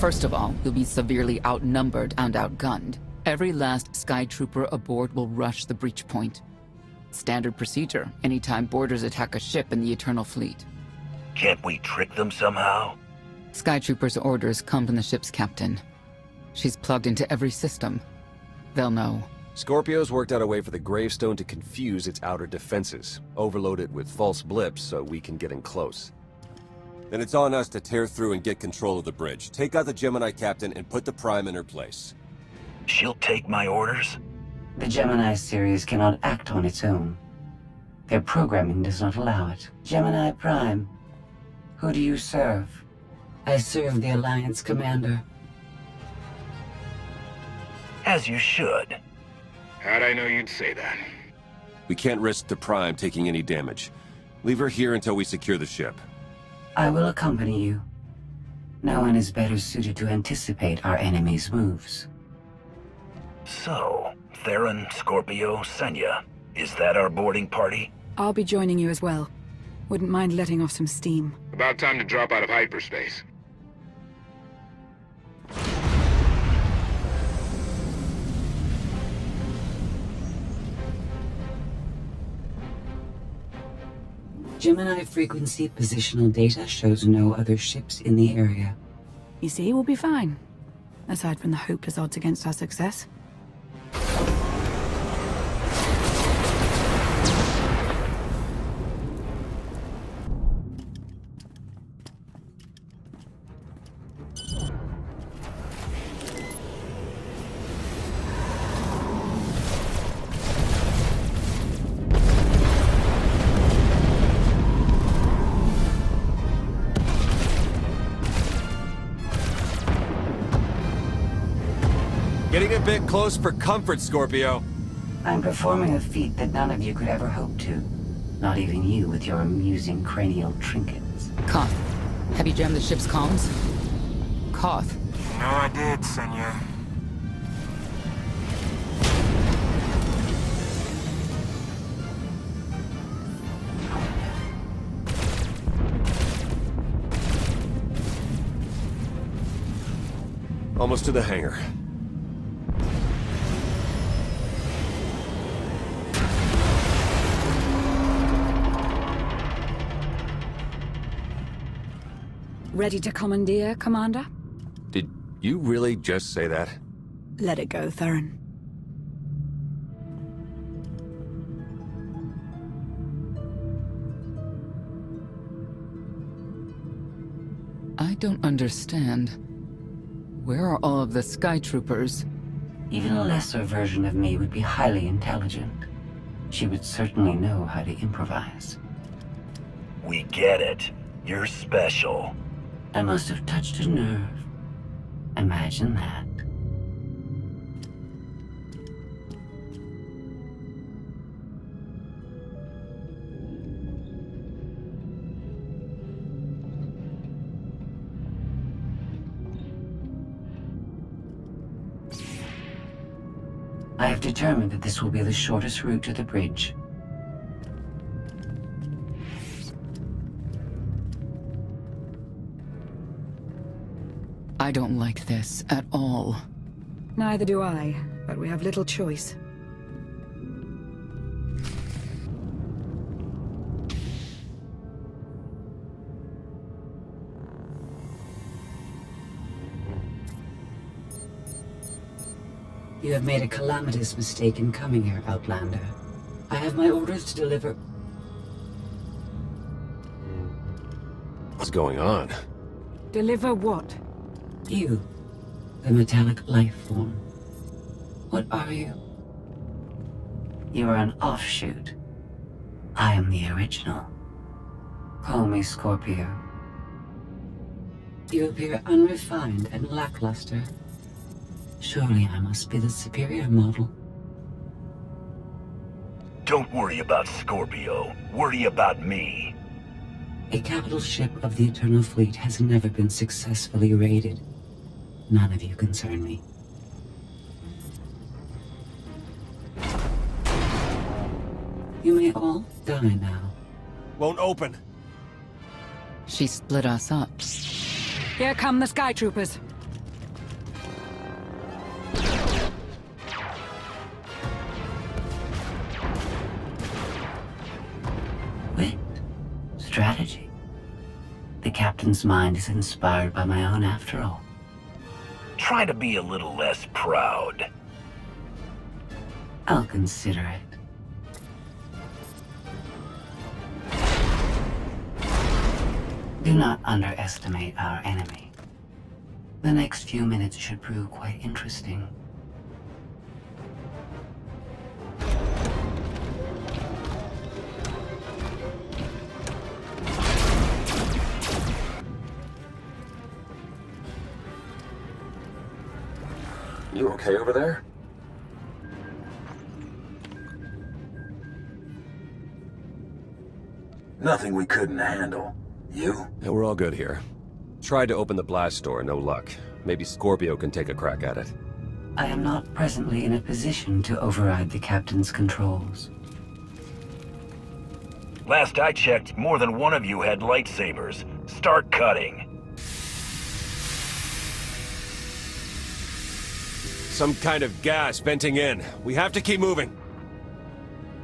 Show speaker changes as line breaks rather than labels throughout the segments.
First of all, you'll be severely outnumbered and outgunned. Every last Sky Trooper aboard will rush the breach point. Standard procedure, anytime boarders attack a ship in the Eternal Fleet.
Can't we trick them somehow?
Sky Trooper's orders come from the ship's captain. She's plugged into every system. They'll know.
Scorpio's worked out a way for the gravestone to confuse its outer defenses. Overload it with false blips so we can get in close.
Then it's on us to tear through and get control of the bridge. Take out the Gemini captain and put the Prime in her place.
She'll take my orders?
The Gemini series cannot act on its own. Their programming does not allow it. Gemini Prime, who do you serve? I serve the Alliance Commander.
As you should.
How'd I know you'd say that?
We can't risk the Prime taking any damage. Leave her here until we secure the ship.
I will accompany you. No one is better suited to anticipate our enemy's moves.
So, Theron, Scorpio, Senya. Is that our boarding party?
I'll be joining you as well. Wouldn't mind letting off some steam.
About time to drop out of hyperspace.
Gemini frequency positional data shows no other ships in the area.
You see, we'll be fine. Aside from the hopeless odds against our success.
Getting a bit close for comfort, Scorpio.
I'm performing a feat that none of you could ever hope to. Not even you with your amusing cranial trinkets.
Koth, have you jammed the ship's comms? Koth.
No, I did, Senya.
Almost to the hangar.
Ready to commandeer, Commander?
Did you really just say that?
Let it go, Theron.
I don't understand. Where are all of the Sky Troopers?
Even a lesser version of me would be highly intelligent. She would certainly know how to improvise.
We get it. You're special.
I must have touched a nerve. Imagine that. I have determined that this will be the shortest route to the bridge.
I don't like this at all.
Neither do I, but we have little choice.
You have made a calamitous mistake in coming here, Outlander. I have my orders to deliver.
What's going on?
Deliver what?
You, the metallic life form. What are you? You are an offshoot. I am the original. Call me Scorpio. You appear unrefined and lackluster. Surely I must be the superior model.
Don't worry about Scorpio. Worry about me.
A capital ship of the Eternal Fleet has never been successfully raided. None of you concern me. You may all die now.
Won't open.
She split us up.
Here come the Sky Troopers.
strategy. The captain's mind is inspired by my own after all.
Try to be a little less proud.
I'll consider it. Do not underestimate our enemy. The next few minutes should prove quite interesting.
You okay over there?
Nothing we couldn't handle. You?
Yeah, we're all good here. Tried to open the blast door, no luck. Maybe Scorpio can take a crack at it.
I am not presently in a position to override the captain's controls.
Last I checked, more than one of you had lightsabers. Start cutting.
Some kind of gas venting in. We have to keep moving.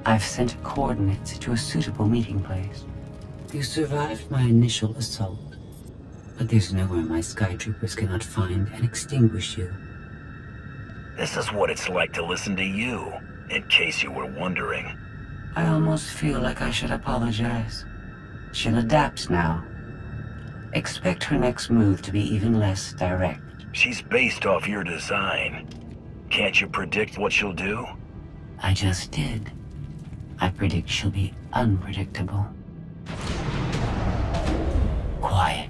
I've sent coordinates to a suitable meeting place. You survived my initial assault, but there's nowhere my skytroopers cannot find and extinguish you.
This is what it's like to listen to you, in case you were wondering.
I almost feel like I should apologize. She'll adapt now. Expect her next move to be even less direct.
She's based off your design. Can't you predict what she'll do?
I just did. I predict she'll be unpredictable. Quiet.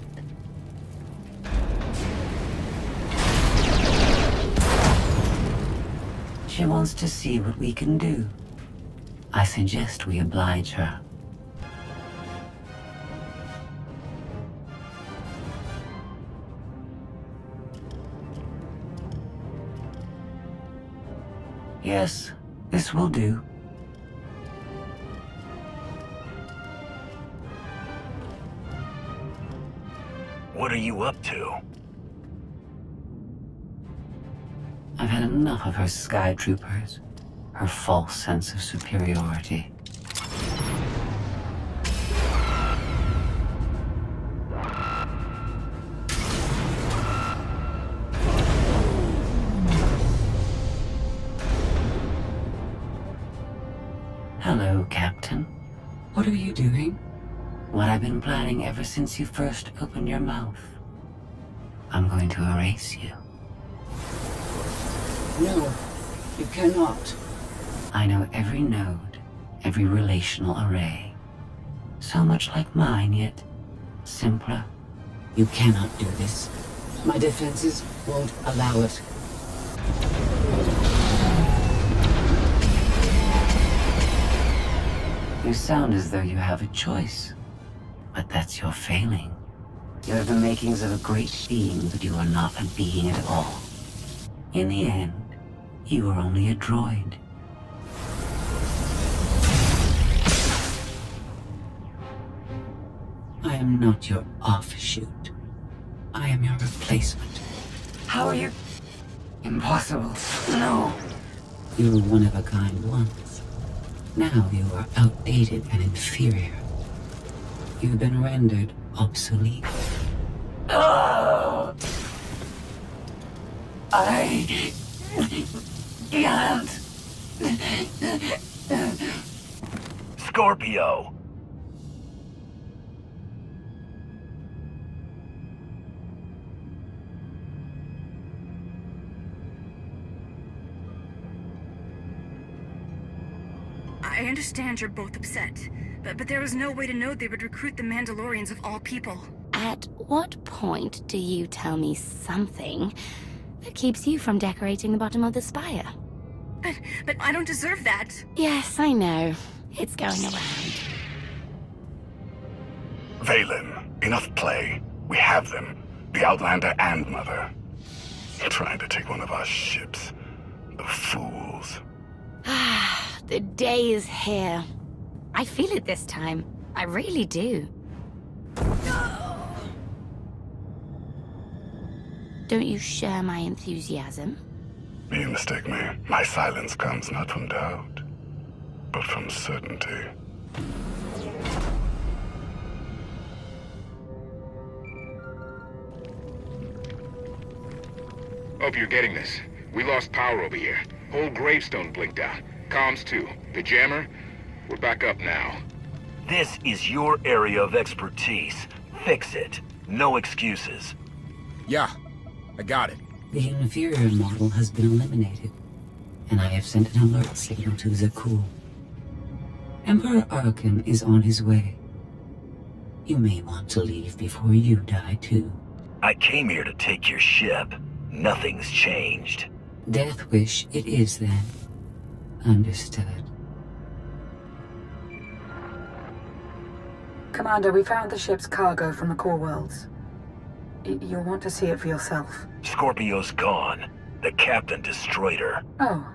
She wants to see what we can do. I suggest we oblige her. Yes, this will do.
What are you up to?
I've had enough of her sky troopers, her false sense of superiority. Hello, Captain. What are you doing? What I've been planning ever since you first opened your mouth. I'm going to erase you. No, you cannot. I know every node, every relational array. So much like mine, yet simpler. You cannot do this. My defenses won't allow it. You sound as though you have a choice. But that's your failing. You have the makings of a great being, but you are not a being at all. In the end, you are only a droid. I am not your offshoot. I am your replacement. How are you? Impossible. No. You were one of a kind once. Now you are outdated and inferior. You've been rendered obsolete. Oh! I can't.
Scorpio!
I understand you're both upset, but there was no way to know they would recruit the Mandalorians of all people.
At what point do you tell me something that keeps you from decorating the bottom of the spire?
But I don't deserve that.
Yes, I know. It's going around.
Valen, enough play. We have them. The Outlander and Mother. Trying to take one of our ships. The fools.
Ah, the day is here. I feel it this time. I really do. Don't you share my enthusiasm?
You mistake me. My silence comes not from doubt, but from certainty.
Hope you're getting this. We lost power over here. Whole gravestone blinked out. Comms too. The jammer? We're back up now.
This is your area of expertise. Fix it. No excuses.
Yeah, I got it.
The inferior model has been eliminated, and I have sent an alert signal to Zakul. Emperor Arkan is on his way. You may want to leave before you die, too.
I came here to take your ship. Nothing's changed.
Death wish it is, then. Understood.
Commander, we found the ship's cargo from the core worlds. You'll want to see it for yourself.
Scorpio's gone. The captain destroyed her.
Oh.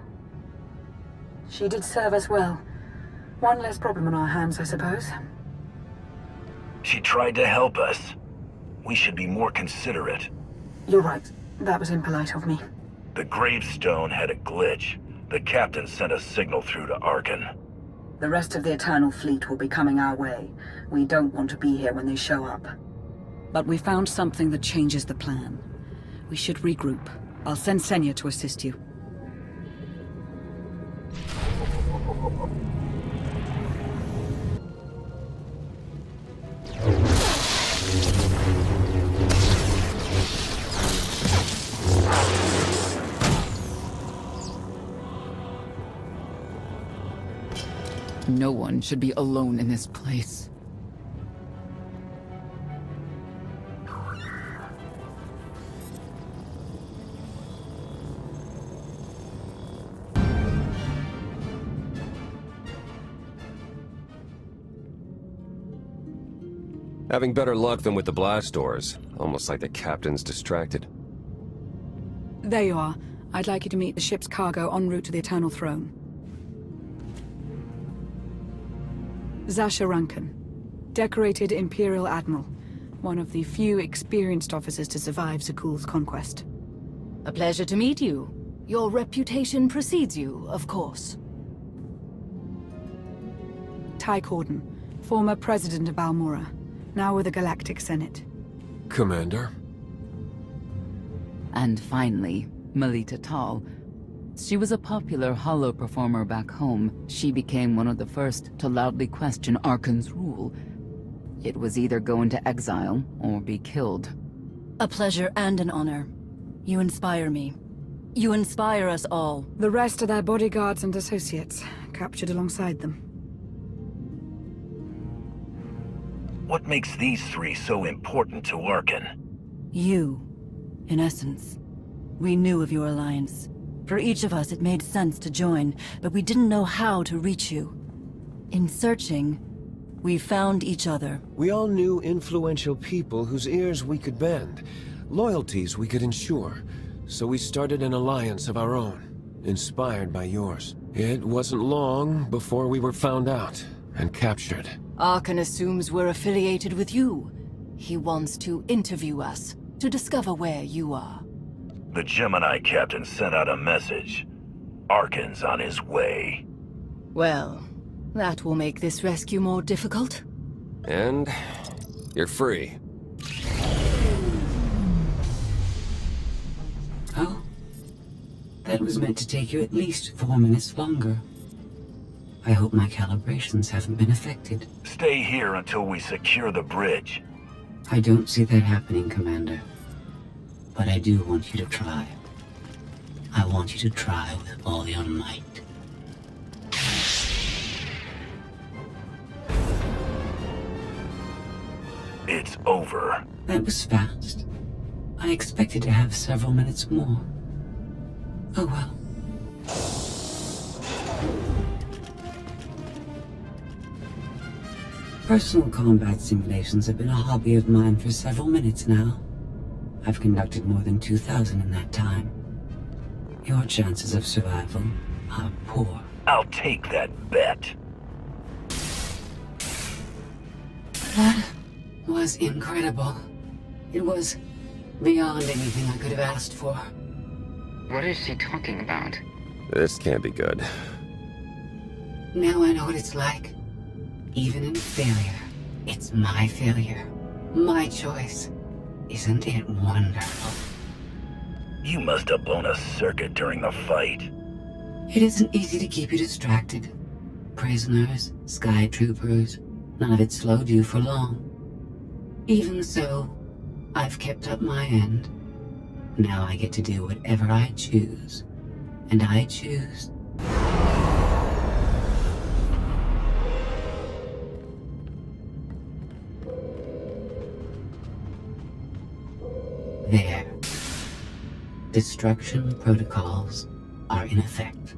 She did serve us well. One less problem on our hands, I suppose.
She tried to help us. We should be more considerate.
You're right. That was impolite of me.
The gravestone had a glitch. The captain sent a signal through to Arkan.
The rest of the Eternal Fleet will be coming our way. We don't want to be here when they show up. But we found something that changes the plan. We should regroup. I'll send Senya to assist you.
No one should be alone in this place.
Having better luck than with the blast doors. Almost like the captain's distracted.
There you are. I'd like you to meet the ship's cargo en route to the Eternal Throne. Zasha Rankin, decorated Imperial Admiral, one of the few experienced officers to survive Zakul's conquest.
A pleasure to meet you. Your reputation precedes you, of course.
Ty Corden, former president of Balmora, now with the Galactic Senate.
Commander?
And finally, Melita Tal. She was a popular holo performer back home. She became one of the first to loudly question Arkan's rule. It was either go into exile or be killed.
A pleasure and an honor. You inspire me. You inspire us all.
The rest are their bodyguards and associates, captured alongside them.
What makes these three so important to Arkan?
You, in essence. We knew of your alliance. For each of us, it made sense to join, but we didn't know how to reach you. In searching, we found each other.
We all knew influential people whose ears we could bend, loyalties we could ensure. So we started an alliance of our own, inspired by yours. It wasn't long before we were found out and captured.
Arkan assumes we're affiliated with you. He wants to interview us, to discover where you are.
The Gemini captain sent out a message. Arkan's on his way.
Well, that will make this rescue more difficult.
And you're free.
Oh? That was meant to take you at least 4 minutes longer. I hope my calibrations haven't been affected.
Stay here until we secure the bridge.
I don't see that happening, Commander. But I do want you to try. I want you to try with all your might.
It's over.
That was fast. I expected to have several minutes more. Oh well. Personal combat simulations have been a hobby of mine for several minutes now. I've conducted more than 2,000 in that time. Your chances of survival are poor.
I'll take that bet.
That was incredible. It was beyond anything I could have asked for.
What is she talking about?
This can't be good.
Now I know what it's like. Even in failure, it's my failure. My choice. Isn't it wonderful?
You must have blown a circuit during the fight.
It isn't easy to keep you distracted. Prisoners, sky troopers, none of it slowed you for long. Even so, I've kept up my end. Now I get to do whatever I choose. And I choose... There. Destruction protocols are in effect.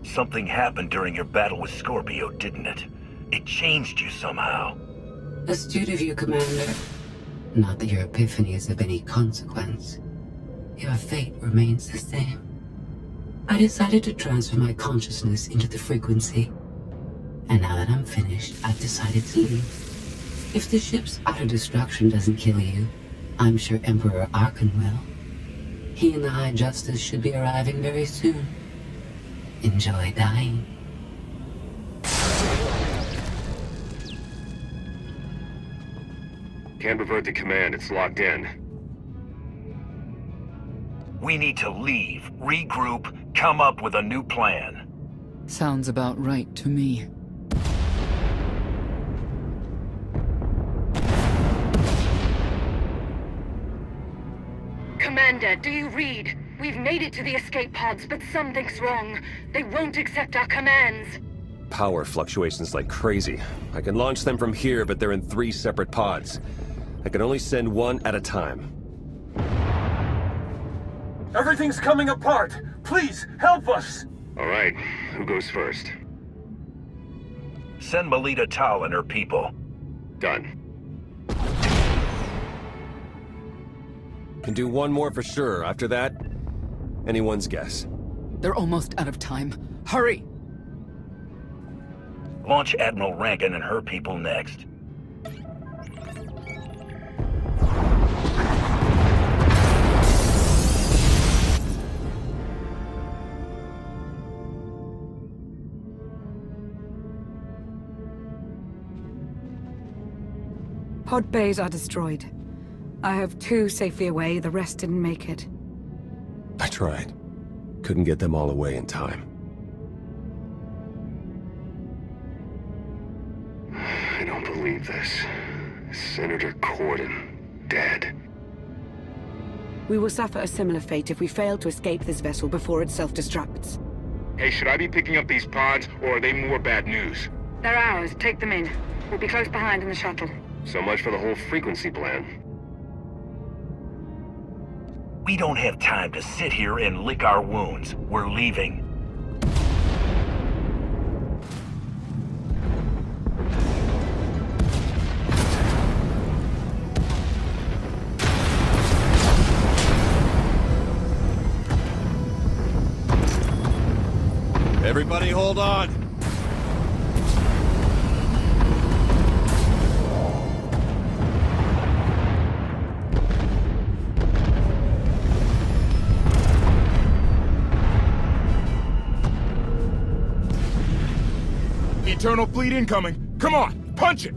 Something happened during your battle with Scorpio, didn't it? It changed you somehow.
Astute of you, Commander. Not that your epiphany is of any consequence. Your fate remains the same. I decided to transfer my consciousness into the frequency. And now that I'm finished, I've decided to leave. If the ship's utter destruction doesn't kill you, I'm sure Emperor Carsen will. He and the High Justice should be arriving very soon. Enjoy dying.
Can't revert the command, it's locked in.
We need to leave, regroup, come up with a new plan.
Sounds about right to me.
Commander, do you read? We've made it to the escape pods, but something's wrong. They won't accept our commands.
Power fluctuations like crazy. I can launch them from here, but they're in 3 separate pods. I can only send one at a time.
Everything's coming apart! Please, help us!
All right, who goes first?
Send Melita Tal and her people.
Done.
Can do one more for sure. After that, anyone's guess.
They're almost out of time. Hurry!
Launch Admiral Rankin and her people next.
Pod bays are destroyed. I have 2 safely away, the rest didn't make it.
I tried. Couldn't get them all away in time.
I don't believe this. Senator Corden, dead.
We will suffer a similar fate if we fail to escape this vessel before it self-destructs.
Hey, should I be picking up these pods, or are they more bad news?
They're ours. Take them in. We'll be close behind in the shuttle.
So much for the whole frequency plan.
We don't have time to sit here and lick our wounds. We're leaving.
Everybody hold on!
Eternal fleet incoming! Come on, punch it!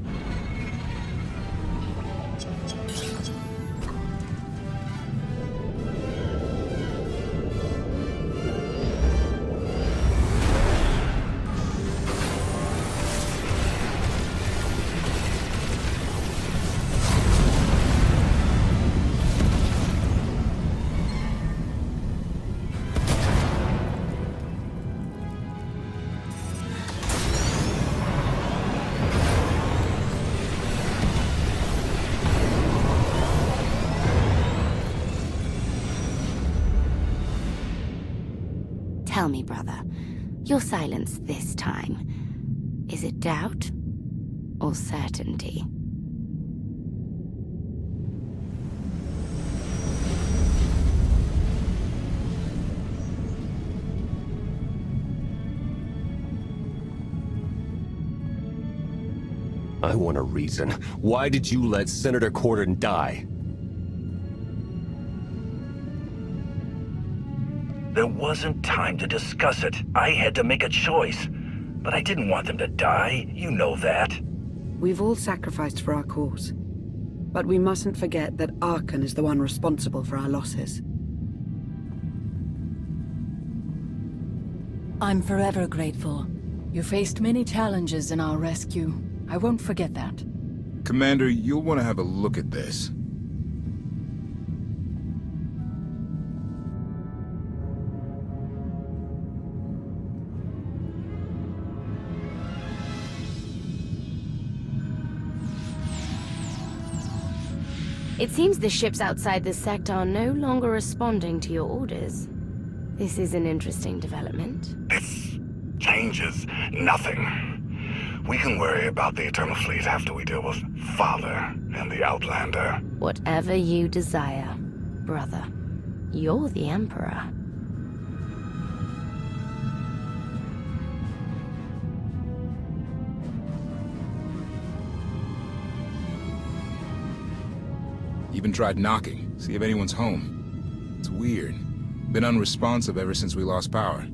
Tell me, brother, your silence this time, is it doubt or certainty?
I want a reason. Why did you let Senator Corden die?
There wasn't time to discuss it. I had to make a choice. But I didn't want them to die. You know that.
We've all sacrificed for our cause. But we mustn't forget that Carsen is the one responsible for our losses.
I'm forever grateful.
You faced many challenges in our rescue. I won't forget that.
Commander, you'll want to have a look at this.
It seems the ships outside the sector are no longer responding to your orders. This is an interesting development.
This changes nothing. We can worry about the Eternal Fleet after we deal with Father and the Outlander.
Whatever you desire, brother. You're the Emperor.
Even tried knocking, see if anyone's home. It's weird. Been unresponsive ever since we lost power.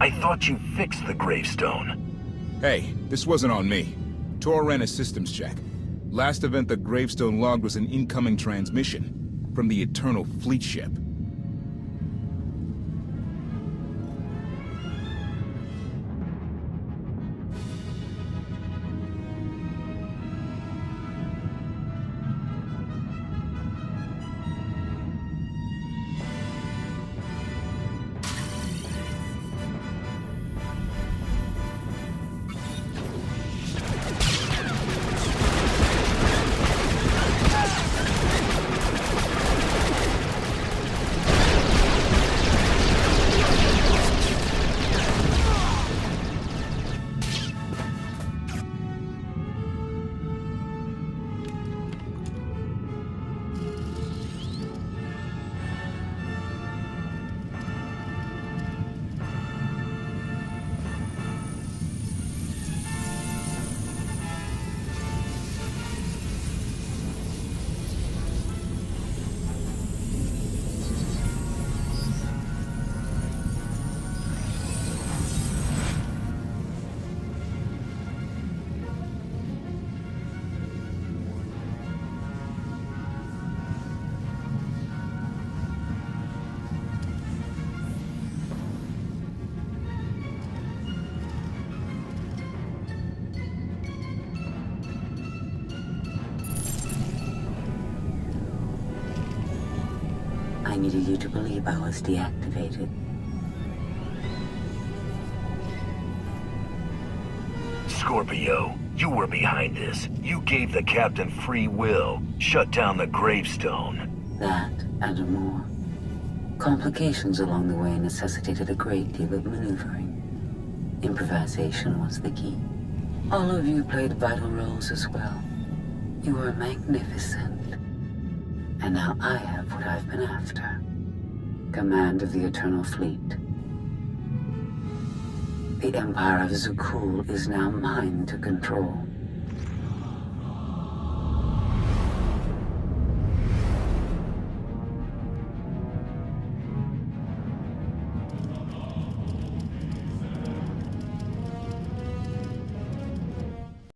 I thought you fixed the gravestone.
Hey, this wasn't on me. Tor ran a systems check. Last event the gravestone logged was an incoming transmission from the Eternal Fleet ship.
I needed you to believe I was deactivated.
Scorpio, you were behind this. You gave the captain free will. Shut down the gravestone.
That and more. Complications along the way necessitated a great deal of maneuvering. Improvisation was the key. All of you played vital roles as well. You were magnificent. And now I have what I've been after. Command of the Eternal Fleet. The Empire of Zukul is now mine to control.